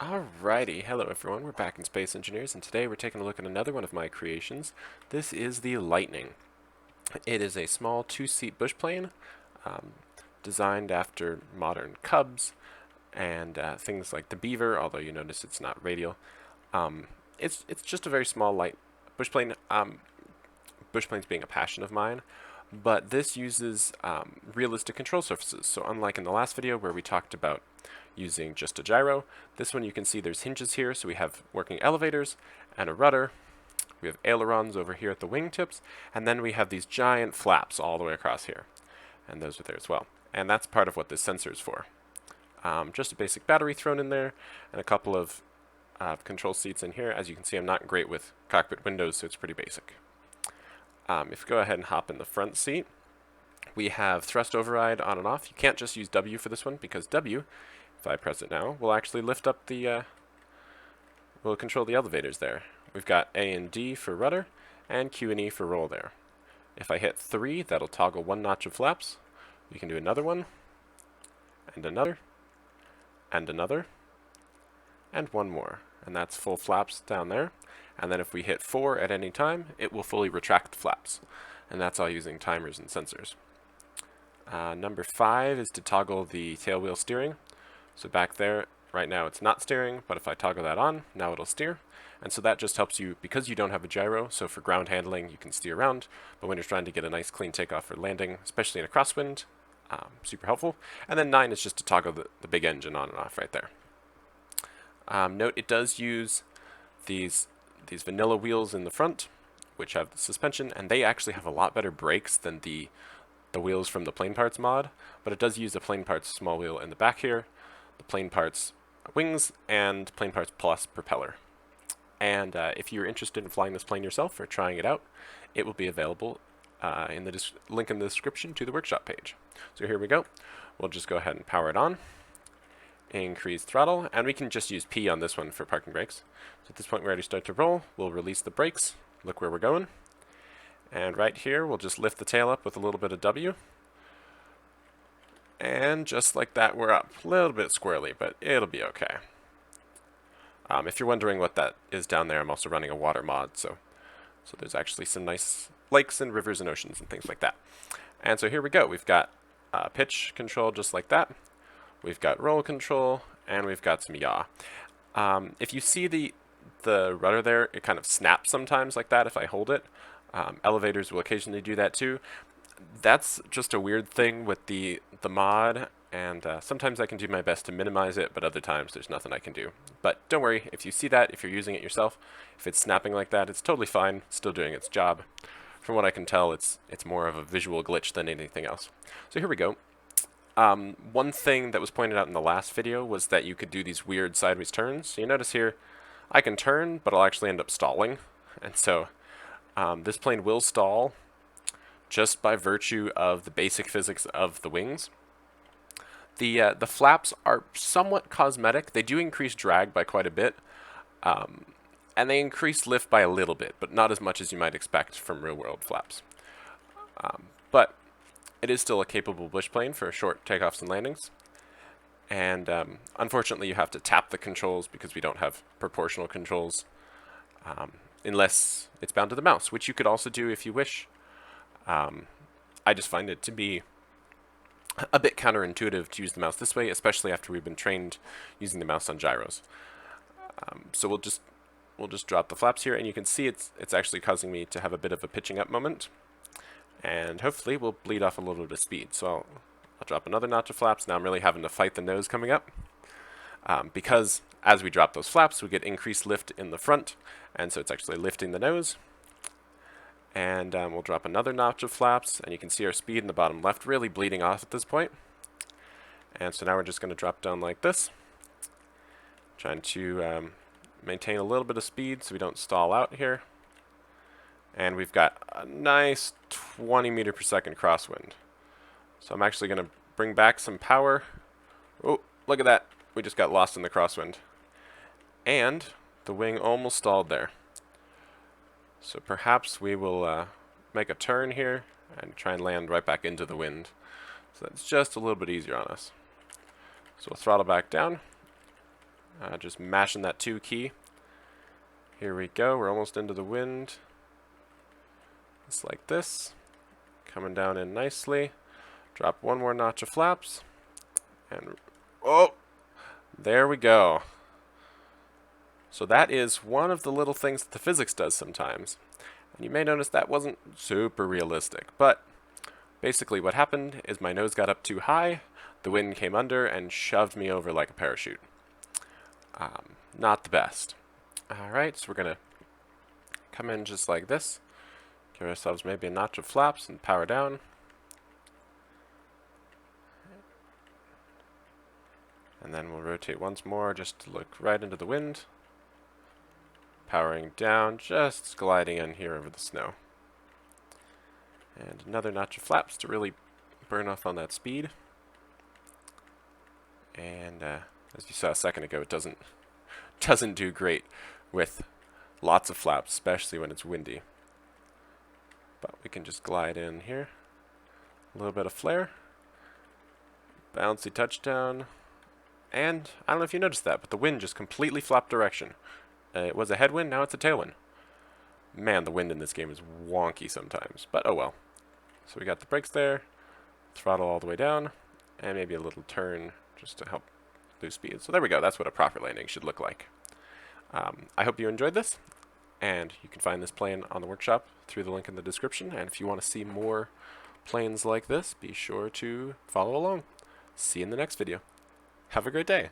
Alrighty, hello everyone, we're back in Space Engineers, and today we're taking a look at another one of my creations. This is the Lightning. It is a small two-seat bushplane, um, designed after modern Cubs and things like the Beaver, although you notice it's not radial. It's just a very small, light bushplane. Bushplanes being a passion of mine, but this uses realistic control surfaces. So unlike in the last video where we talked about using just a gyro, this one you can see there's hinges here, so we have working elevators and a rudder. We have ailerons over here at the wingtips, and then we have these giant flaps all the way across here, and those are there as well. And that's part of what this sensor is for. Just a basic battery thrown in there, and a couple of control seats in here. As you can see, I'm not great with cockpit windows, so it's pretty basic. If we go ahead and hop in the front seat, we have thrust override on and off. You can't just use W for this one, because W, if I press it now, will actually lift up the, will control the elevators there. We've got A and D for rudder, and Q and E for roll there. If I hit 3, that'll toggle one notch of flaps. We can do another one, and another, and another, and one more. And that's full flaps down there. And then if we hit 4 at any time, it will fully retract the flaps. And that's all using timers and sensors. Number 5 is to toggle the tailwheel steering. So back there, right now it's not steering, but if I toggle that on, now it'll steer. And so that just helps you, because you don't have a gyro, so for ground handling you can steer around, but when you're trying to get a nice clean takeoff or landing, especially in a crosswind, super helpful. And then 9 is just to toggle the big engine on and off right there. Note it does use these vanilla wheels in the front, which have the suspension, and they actually have a lot better brakes than the wheels from the plane parts mod, but it does use the plane parts small wheel in the back here, the plane parts wings, and plane parts plus propeller. And if you're interested in flying this plane yourself or trying it out, it will be available in the link in the description to the workshop page. So here we go. We'll just go ahead and power it on. Increase throttle, and we can just use P on this one for parking brakes. So at this point we're ready to start to roll. We'll release the brakes, look where we're going, and right here we'll just lift the tail up with a little bit of W, and just like that we're up. A little bit squirrely, but it'll be okay. If you're wondering what that is down there, I'm also running a water mod, so there's actually some nice lakes and rivers and oceans and things like that. And so here we go. We've got pitch control just like that. We've got roll control, and we've got some yaw. If you see the rudder there, it kind of snaps sometimes like that if I hold it. Elevators will occasionally do that too. That's just a weird thing with the mod, and sometimes I can do my best to minimize it, but other times there's nothing I can do. But don't worry, if you see that, if you're using it yourself, if it's snapping like that, it's totally fine, still doing its job. From what I can tell, it's more of a visual glitch than anything else. So here we go. One thing that was pointed out in the last video was that you could do these weird sideways turns. So you notice here, I can turn, but I'll actually end up stalling. And so this plane will stall just by virtue of the basic physics of the wings. The flaps are somewhat cosmetic. They do increase drag by quite a bit, and they increase lift by a little bit, but not as much as you might expect from real-world flaps. But it is still a capable bushplane for short takeoffs and landings. And unfortunately, you have to tap the controls because we don't have proportional controls unless it's bound to the mouse, which you could also do if you wish. I just find it to be a bit counterintuitive to use the mouse this way, especially after we've been trained using the mouse on gyros. So we'll just drop the flaps here, and you can see it's actually causing me to have a bit of a pitching up moment. And hopefully we'll bleed off a little bit of speed. So I'll drop another notch of flaps. Now I'm really having to fight the nose coming up. Because as we drop those flaps, we get increased lift in the front. And so it's actually lifting the nose. And we'll drop another notch of flaps. And you can see our speed in the bottom left really bleeding off at this point. And so now we're just going to drop down like this. Trying to maintain a little bit of speed so we don't stall out here. And we've got a nice 20 meter per second crosswind. So I'm actually going to bring back some power. Oh, look at that. We just got lost in the crosswind. And the wing almost stalled there. So perhaps we will make a turn here and try and land right back into the wind. So that's just a little bit easier on us. So we'll throttle back down. Just mashing that 2 key. Here we go, we're almost into the wind. Just like this. Coming down in nicely. Drop 1 more notch of flaps. And, oh! There we go. So that is one of the little things that the physics does sometimes. And you may notice that wasn't super realistic, but basically what happened is my nose got up too high, the wind came under and shoved me over like a parachute. Not the best. Alright, so we're going to come in just like this. Give ourselves maybe a notch of flaps and power down. And then we'll rotate once more just to look right into the wind. Powering down, just gliding in here over the snow. And another notch of flaps to really burn off on that speed. And as you saw a second ago, it doesn't do great with lots of flaps, especially when it's windy. But we can just glide in here. A little bit of flare. Bouncy touchdown. And I don't know if you noticed that, but the wind just completely flopped direction. It was a headwind, now it's a tailwind. Man, the wind in this game is wonky sometimes, but oh well. So we got the brakes there, throttle all the way down, and maybe a little turn just to help lose speed. So there we go, that's what a proper landing should look like. I hope you enjoyed this, and you can find this plane on the workshop through the link in the description, and if you want to see more planes like this, be sure to follow along. See you in the next video. Have a great day.